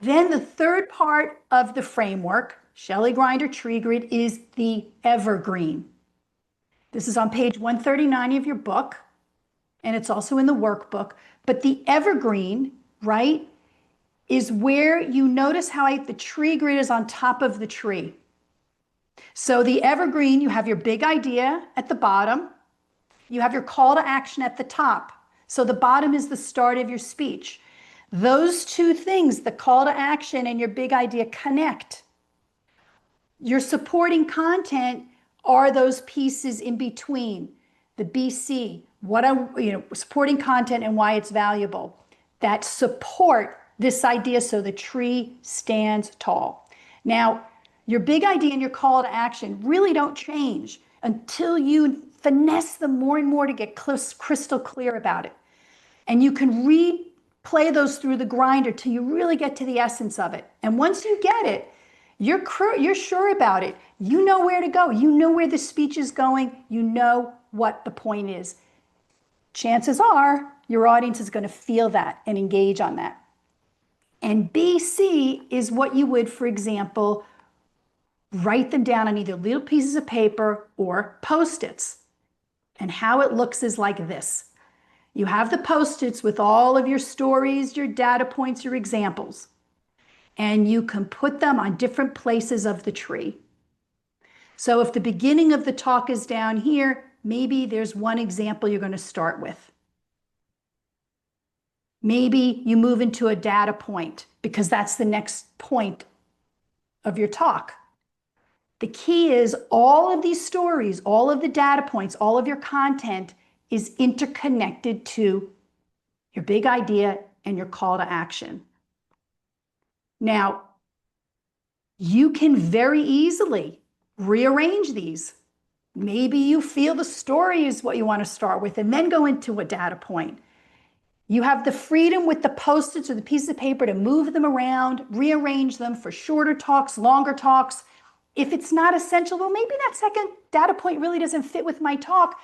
Then the third part of the framework, Shelley Grinder Tree Grid, is the Evergreen. This is on page 139 of your book, and it's also in the workbook. But the Evergreen, right, is where you notice how the tree grid is on top of the tree. So the Evergreen, you have your big idea at the bottom. You have your call to action at the top. So the bottom is the start of your speech. Those two things, the call to action and your big idea, connect. Your supporting content are those pieces in between, the BC, supporting content and why it's valuable, that support this idea so the tree stands tall. Now, your big idea and your call to action really don't change until you finesse them more and more to get crystal clear about it. And you can replay those through the grinder till you really get to the essence of it. And once you get it, you're sure about it. You know where to go. You know where the speech is going. You know what the point is. Chances are your audience is going to feel that and engage on that. And BC is what you would, for example, write them down on either little pieces of paper or Post-its. And how it looks is like this. You have the Post-its with all of your stories, your data points, your examples. And you can put them on different places of the tree. So if the beginning of the talk is down here, maybe there's one example you're going to start with. Maybe you move into a data point because that's the next point of your talk. The key is all of these stories, all of the data points, all of your content is interconnected to your big idea and your call to action. Now, you can very easily rearrange these. Maybe you feel the story is what you want to start with and then go into a data point. You have the freedom with the Post-its or the pieces of paper to move them around, rearrange them for shorter talks, longer talks. If it's not essential, well, maybe that second data point really doesn't fit with my talk.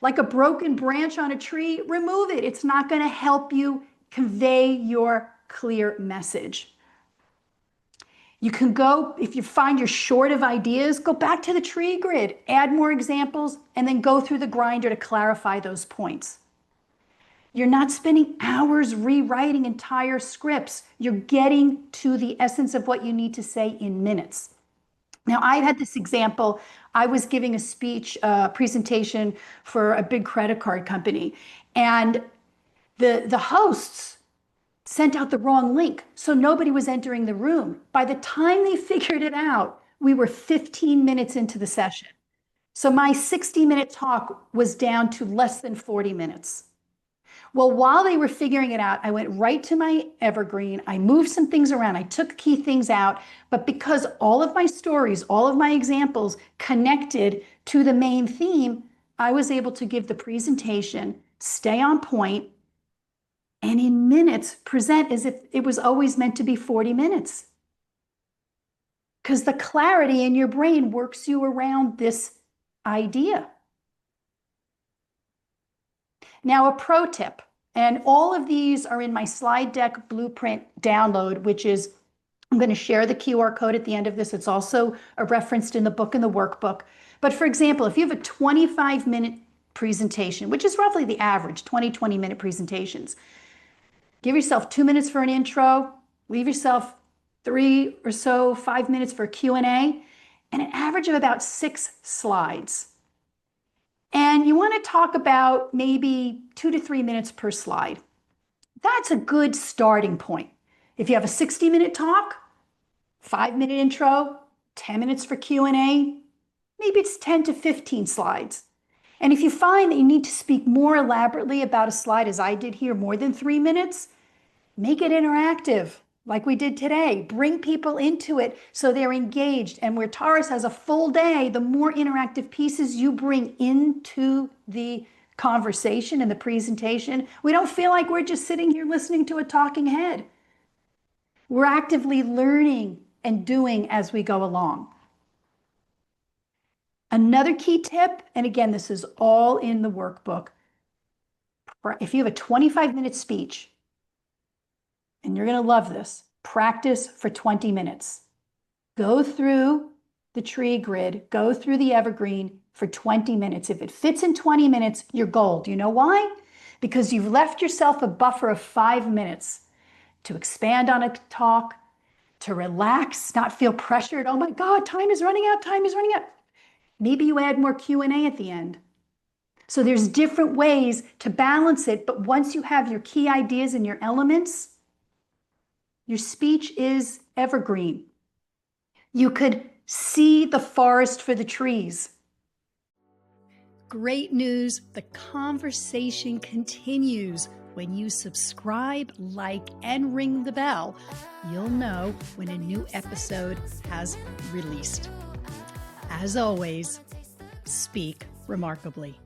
Like a broken branch on a tree, remove it. It's not going to help you convey your clear message. You can go, if you find you're short of ideas, go back to the tree grid, add more examples, and then go through the grinder to clarify those points. You're not spending hours rewriting entire scripts. You're getting to the essence of what you need to say in minutes. Now, I had this example. I was giving a speech, presentation for a big credit card company, and the hosts sent out the wrong link, so nobody was entering the room. By the time they figured it out, we were 15 minutes into the session. So my 60-minute talk was down to less than 40 minutes. Well, while they were figuring it out, I went right to my Evergreen. I moved some things around. I took key things out. But because all of my stories, all of my examples connected to the main theme, I was able to give the presentation, stay on point, and in minutes present as if it was always meant to be 40 minutes. Because the clarity in your brain works you around this idea. Now, a pro tip, and all of these are in my slide deck blueprint download, which is, I'm going to share the QR code at the end of this. It's also referenced in the book and the workbook. But for example, if you have a 25-minute presentation, which is roughly the average, 20-minute presentations, give yourself 2 minutes for an intro, leave yourself 3 or so, 5 minutes for a Q&A, and an average of about 6 slides. And you want to talk about maybe 2 to 3 minutes per slide. That's a good starting point. If you have a 60-minute talk, 5-minute intro, 10 minutes for Q&A, maybe it's 10 to 15 slides. And if you find that you need to speak more elaborately about a slide, as I did here, more than 3 minutes, make it interactive, like we did today. Bring people into it so they're engaged. And where Taurus has a full day, the more interactive pieces you bring into the conversation and the presentation, we don't feel like we're just sitting here listening to a talking head. We're actively learning and doing as we go along. Another key tip, and again, this is all in the workbook. If you have a 25-minute speech, and you're going to love this, Practice for 20 minutes. Go through the tree grid, go through the evergreen for 20 minutes. If it fits in 20 minutes, you're gold. You know why? Because you've left yourself a buffer of 5 minutes to expand on a talk, to relax, not feel pressured. Oh my God, time is running out, time is running out. Maybe you add more Q&A at the end. So there's different ways to balance it, but once you have your key ideas and your elements, your speech is evergreen. You could see the forest for the trees. Great news, the conversation continues. When you subscribe, like, and ring the bell, you'll know when a new episode has released. As always, speak remarkably.